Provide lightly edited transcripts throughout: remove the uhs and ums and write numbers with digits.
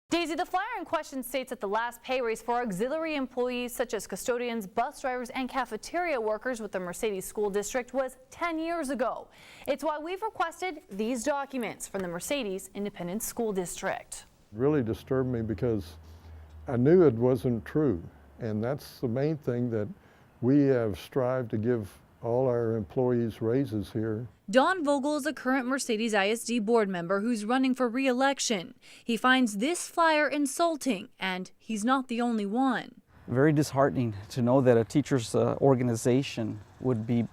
Daisy, the flyer in question states that the last pay raise for auxiliary employees such as custodians, bus drivers, and cafeteria workers with the Mercedes School District was 10 years ago. It's why we've requested these documents from the Mercedes Independent School District. It really disturbed me because I knew it wasn't true, and that's the main thing, that we have strived to give all our employees raises here. Don Vogel is a current Mercedes ISD board member who's running for re-election. He finds this flyer insulting, and he's not the only one. Very disheartening to know that a teachers organization would be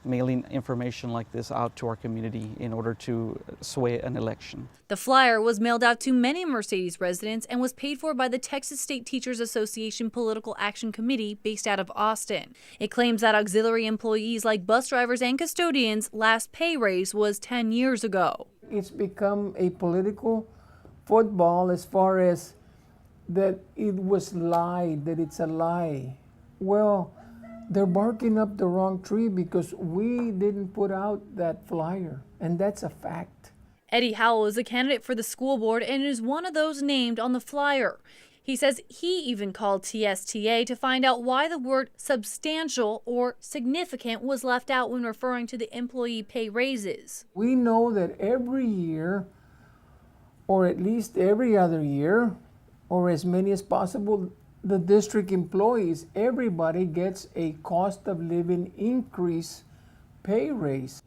mailing information like this out to our community in order to sway an election. The flyer was mailed out to many Mercedes residents and was paid for by the Texas State Teachers Association Political Action Committee based out of Austin. It claims that auxiliary employees like bus drivers and custodians' last pay raise was 10 years ago. It's become a political football as far as that it was lied, that it's a lie. Well, they're barking up the wrong tree because we didn't put out that flyer, and that's a fact. Eddie Howell is a candidate for the school board and is one of those named on the flyer. He says he even called TSTA to find out why the word substantial or significant was left out when referring to the employee pay raises. We know that every year, or at least every other year, or as many as possible, the district employees, everybody gets a cost of living increase pay raise.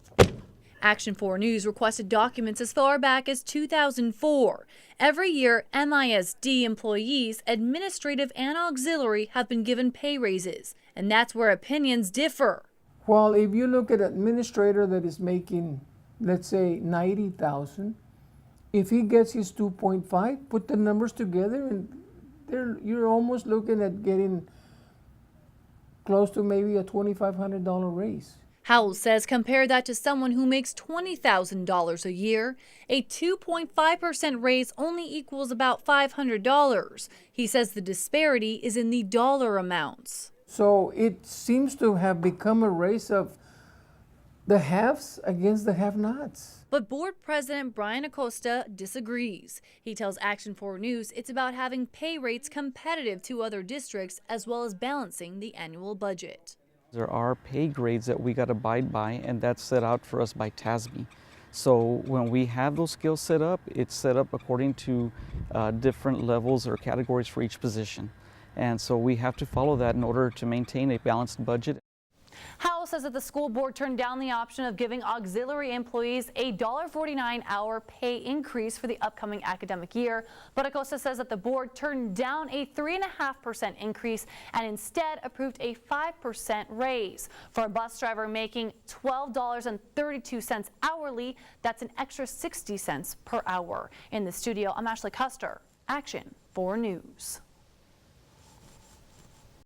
Action 4 News requested documents as far back as 2004. Every year, MISD employees, administrative and auxiliary, have been given pay raises, and that's where opinions differ. Well, if you look at an administrator that is making, let's say, $90,000, if he gets his 2.5, put the numbers together, and you're almost looking at getting close to maybe a $2,500 raise. Howell says compare that to someone who makes $20,000 a year. A 2.5% raise only equals about $500. He says the disparity is in the dollar amounts. So it seems to have become a race of the haves against the have-nots. But board president Brian Acosta disagrees. He tells Action 4 News it's about having pay rates competitive to other districts as well as balancing the annual budget. There are pay grades that we got to abide by, and that's set out for us by TASB. So when we have those skills set up, it's set up according to different levels or categories for each position. And so we have to follow that in order to maintain a balanced budget. Howell says that the school board turned down the option of giving auxiliary employees a $1.49 hour pay increase for the upcoming academic year. But Acosta says that the board turned down a 3.5% increase and instead approved a 5% raise. For a bus driver making $12.32 hourly, that's an extra 60 cents per hour. In the studio, I'm Ashley Custer, Action 4 News.